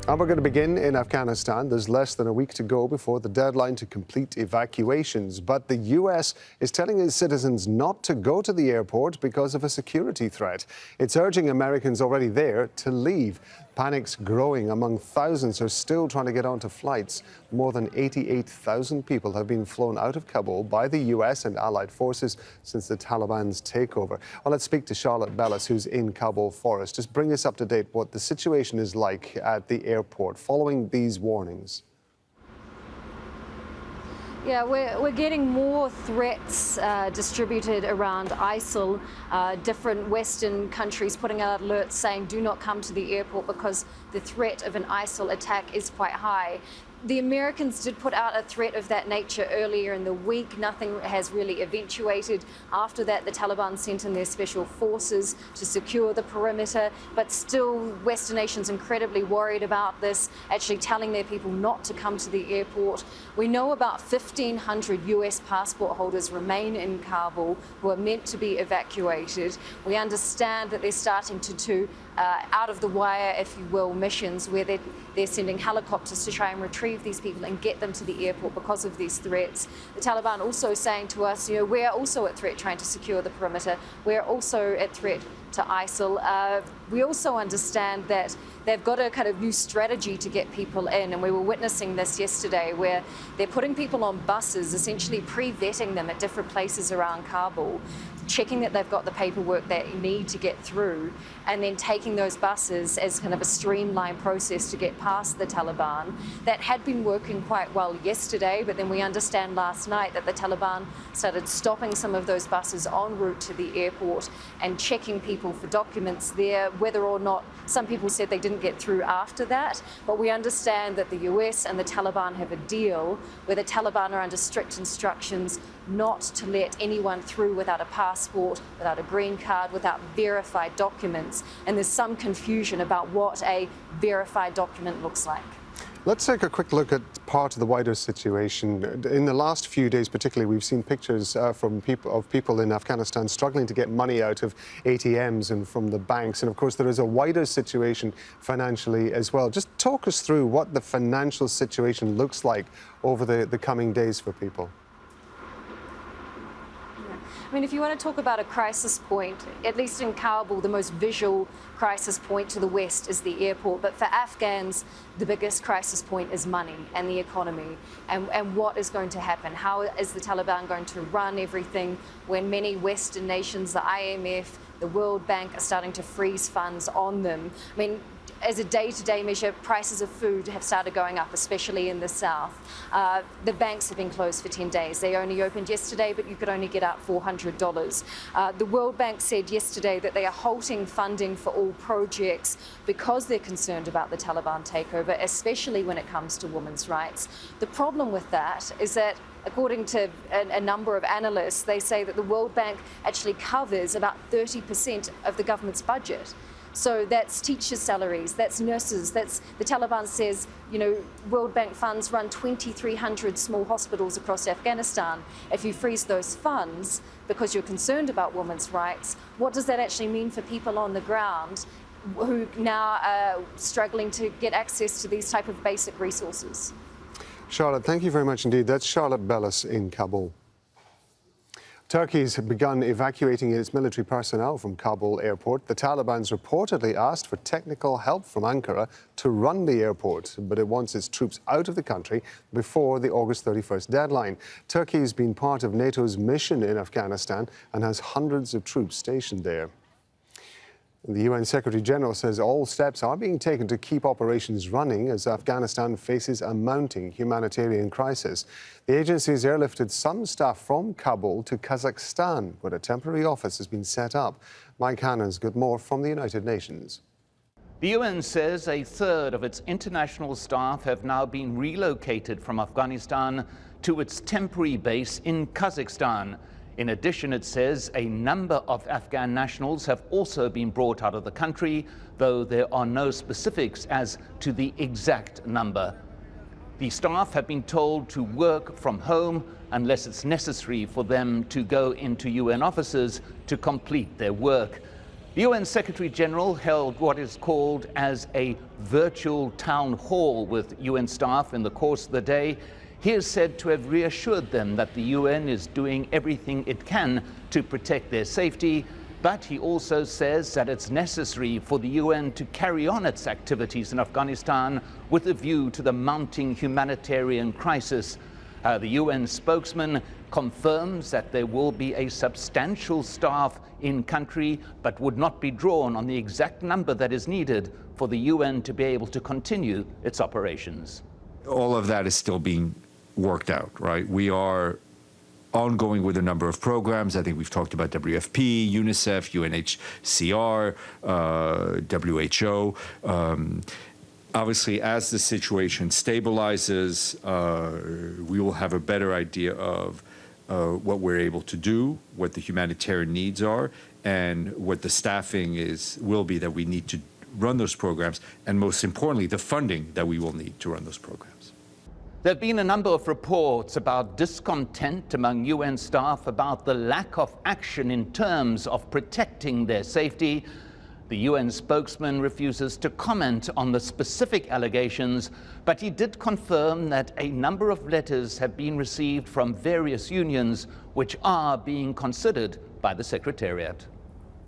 And we're going to begin in Afghanistan. There's less than a week to go before the deadline to complete evacuations. But the U.S. is telling its citizens not to go to the airport because of a security threat. It's urging Americans already there to leave. Panic's growing among thousands who are still trying to get onto flights. More than 88,000 people have been flown out of Kabul by the U.S. and allied forces since the Taliban's takeover. Well, let's speak to Charlotte Ballis, who's in Kabul for us. Just bring us up to date what the situation is like at the airport following these warnings. Yeah, we're getting more threats distributed around ISIL, different Western countries putting out alerts saying do not come to the airport because the threat of an ISIL attack is quite high. The Americans did put out a threat of that nature earlier in the week. Nothing has really eventuated. After that, the Taliban sent in their special forces to secure the perimeter, but still Western nations incredibly worried about this, actually telling their people not to come to the airport. We know about 1,500 US passport holders remain in Kabul who are meant to be evacuated. We understand that they're starting to do out of the wire, if you will, missions where they're sending helicopters to try and retrieve these people and get them to the airport because of these threats. The Taliban also saying to us, we're also at threat trying to secure the perimeter. We're also at threat to ISIL. We also understand that they've got a kind of new strategy to get people in, and we were witnessing this yesterday where they're putting people on buses, essentially pre-vetting them at different places around Kabul, checking that they've got the paperwork they need to get through, and then taking those buses as kind of a streamlined process to get past the Taliban. That had been working quite well yesterday, but then we understand last night that the Taliban started stopping some of those buses en route to the airport and checking people for documents there, whether or not some people said they didn't get through after that. But we understand that the US and the Taliban have a deal where the Taliban are under strict instructions not to let anyone through without a passport, without a green card, without verified documents. And there's some confusion about what a verified document looks like. Let's take a quick look at part of the wider situation. In the last few days particularly, we've seen pictures from people in Afghanistan struggling to get money out of ATMs and from the banks. And of course, there is a wider situation financially as well. Just talk us through what the financial situation looks like over the coming days for people. I mean, if you want to talk about a crisis point, at least in Kabul, the most visual crisis point to the west is the airport. But for Afghans, the biggest crisis point is money and the economy and what is going to happen. How is the Taliban going to run everything when many Western nations, the IMF, the World Bank, are starting to freeze funds on them? I mean, as a day-to-day measure, prices of food have started going up, especially in the south. The banks have been closed for 10 days. They only opened yesterday, but you could only get out $400. The World Bank said yesterday that they are halting funding for all projects because they're concerned about the Taliban takeover, especially when it comes to women's rights. The problem with that is that according to a number of analysts, they say that the World Bank actually covers about 30% of the government's budget. So that's teachers' salaries, that's nurses, that's, the Taliban says, World Bank funds run 2,300 small hospitals across Afghanistan. If you freeze those funds because you're concerned about women's rights, what does that actually mean for people on the ground who now are struggling to get access to these type of basic resources? Charlotte, thank you very much indeed. That's Charlotte Ballis in Kabul. Turkey's begun evacuating its military personnel from Kabul airport. The Taliban's reportedly asked for technical help from Ankara to run the airport, but it wants its troops out of the country before the August 31st deadline. Turkey has been part of NATO's mission in Afghanistan and has hundreds of troops stationed there. The UN Secretary-General says all steps are being taken to keep operations running as Afghanistan faces a mounting humanitarian crisis. The agency has airlifted some staff from Kabul to Kazakhstan, where a temporary office has been set up. Mike Hanna's got more from the United Nations. The UN says a third of its international staff have now been relocated from Afghanistan to its temporary base in Kazakhstan. In addition, it says a number of Afghan nationals have also been brought out of the country, though there are no specifics as to the exact number. The staff have been told to work from home unless it's necessary for them to go into UN offices to complete their work. The UN Secretary General held what is called as a virtual town hall with UN staff in the course of the day. He is said to have reassured them that the UN is doing everything it can to protect their safety, but he also says that it's necessary for the UN to carry on its activities in Afghanistan with a view to the mounting humanitarian crisis. The UN spokesman confirms that there will be a substantial staff in country, but would not be drawn on the exact number that is needed for the UN to be able to continue its operations. All of that is still being worked out, right? We are ongoing with a number of programs. I think we've talked about WFP, UNICEF, UNHCR, WHO. Obviously, as the situation stabilizes, we will have a better idea of what we're able to do, what the humanitarian needs are, and what the staffing will be that we need to run those programs, and most importantly, the funding that we will need to run those programs. There have been a number of reports about discontent among UN staff about the lack of action in terms of protecting their safety. The UN spokesman refuses to comment on the specific allegations, but he did confirm that a number of letters have been received from various unions which are being considered by the Secretariat.